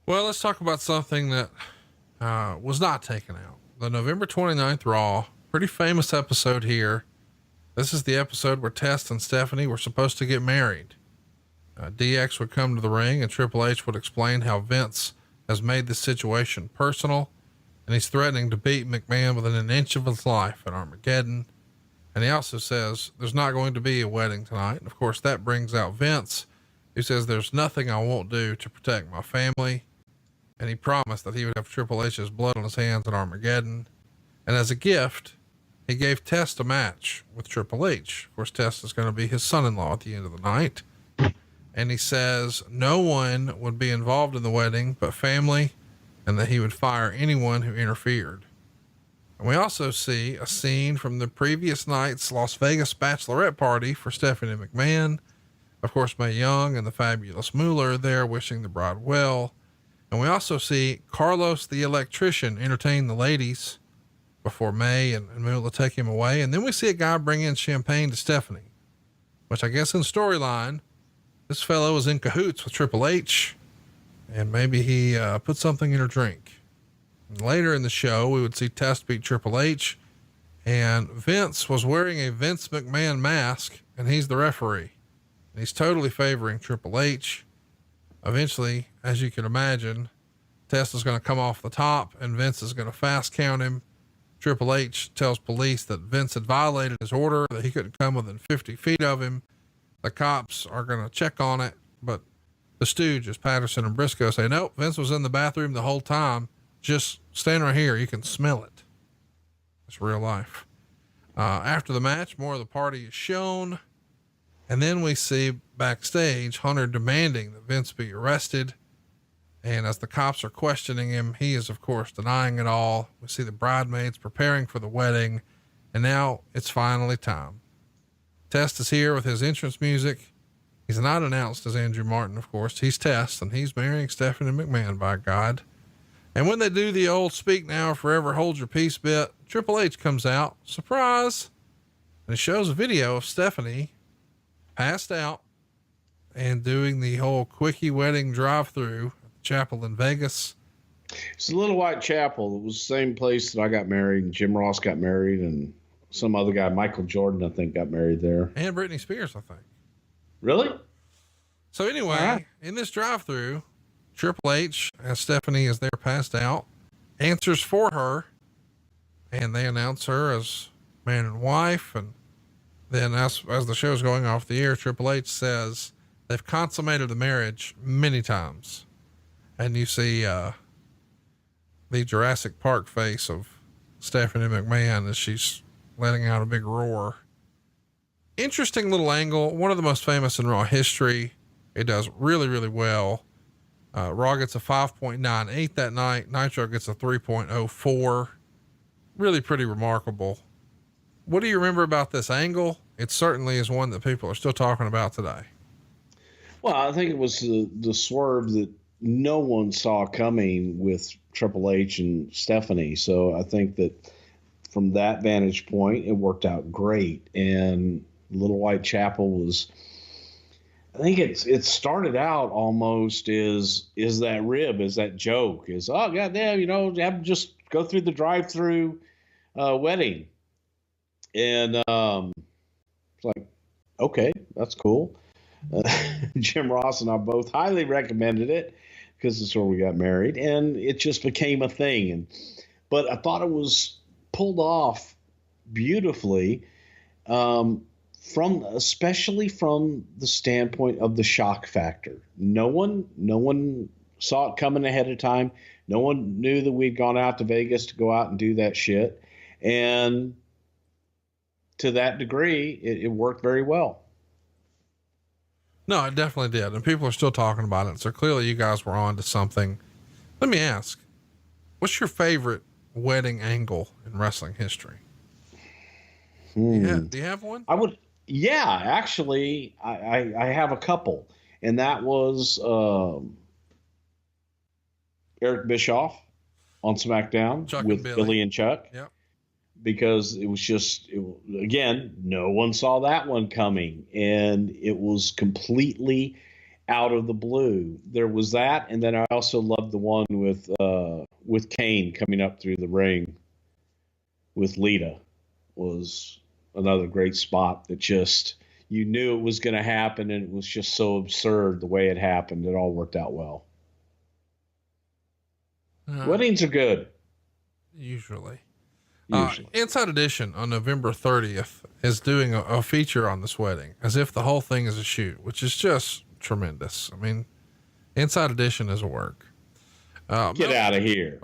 Well, let's talk about something that was not taken out. The November 29th Raw, pretty famous episode here. This is the episode where Test and Stephanie were supposed to get married. DX would come to the ring and Triple H would explain how Vince has made this situation personal, and he's threatening to beat McMahon within an inch of his life at Armageddon. And he also says there's not going to be a wedding tonight. And of course that brings out Vince, who says there's nothing I won't do to protect my family. And he promised that he would have Triple H's blood on his hands at Armageddon. And as a gift, he gave Test a match with Triple H. Of course, Test is going to be his son-in-law at the end of the night. And he says no one would be involved in the wedding but family, and that he would fire anyone who interfered. And we also see a scene from the previous night's Las Vegas bachelorette party for Stephanie McMahon. Of course, Mae Young and the fabulous Moolah are there wishing the bride well. And we also see Carlos the electrician entertain the ladies before Mae and Moolah take him away. And then we see a guy bring in champagne to Stephanie, which I guess in storyline, this fellow was in cahoots with Triple H, and maybe he put something in her drink. And later in the show, we would see Test beat Triple H, and Vince was wearing a Vince McMahon mask, and he's the referee. And he's totally favoring Triple H. Eventually, as you can imagine, Test is going to come off the top, and Vince is going to fast count him. Triple H tells police that Vince had violated his order, that he couldn't come within 50 feet of him. The cops are going to check on it, but the Stooges, Patterson and Briscoe, say, nope, Vince was in the bathroom the whole time. Just stand right here. You can smell it. It's real life. After the match, more of the party is shown. And then we see backstage Hunter demanding that Vince be arrested. And as the cops are questioning him, he is of course denying it all. We see the bridesmaids preparing for the wedding, and now it's finally time. Test is here with his entrance music. He's not announced as Andrew Martin, of course. He's Test, and he's marrying Stephanie McMahon, by God. And when they do the old speak now or forever hold your peace bit, Triple H comes out, surprise, and it shows a video of Stephanie passed out and doing the whole quickie wedding drive-through at the chapel in Vegas. It's a Little White Chapel. It was the same place that I got married, and Jim Ross got married, and some other guy, Michael Jordan, I think, got married there. And Britney Spears, I think. Really? So anyway, in this drive-through, Triple H, as Stephanie is there passed out, answers for her, and they announce her as man and wife. And then as the show's going off the air, Triple H says they've consummated the marriage many times. And you see, the Jurassic Park face of Stephanie McMahon as she's letting out a big roar. Interesting little angle. One of the most famous in Raw history. It does really, really well. Raw gets a 5.98 that night. Nitro gets a 3.04. Really pretty remarkable. What do you remember about this angle? It certainly is one that people are still talking about today. Well, I think it was the swerve that no one saw coming with Triple H and Stephanie. So I think that from that vantage point, it worked out great. And Little White Chapel was, I think it started out almost is that rib, is that joke, is, oh, goddamn, you have to just go through the drive-through wedding. And it's like, okay, that's cool. Jim Ross and I both highly recommended it because it's where we got married, and it just became a thing. But I thought it was pulled off beautifully, especially from the standpoint of the shock factor. No one saw it coming ahead of time. No one knew that we'd gone out to Vegas to go out and do that shit. And to that degree, it worked very well. No, it definitely did. And people are still talking about it. So clearly you guys were on to something. Let me ask, what's your favorite wedding angle in wrestling history? Do you have one? Actually, I have a couple, and that was Eric Bischoff on SmackDown Chuck with Billy and Chuck. Yep. Because it was just, again, no one saw that one coming, and it was completely out of the blue. There was that, and then I also loved the one with Kane coming up through the ring with Lita. Was another great spot that just you knew it was going to happen, and it was just so absurd the way it happened. It all worked out well. Weddings are good. Usually. Usually. Inside Edition on November 30th is doing a feature on this wedding as if the whole thing is a shoot, which is just tremendous. I mean, Inside Edition is a work. Get out of here.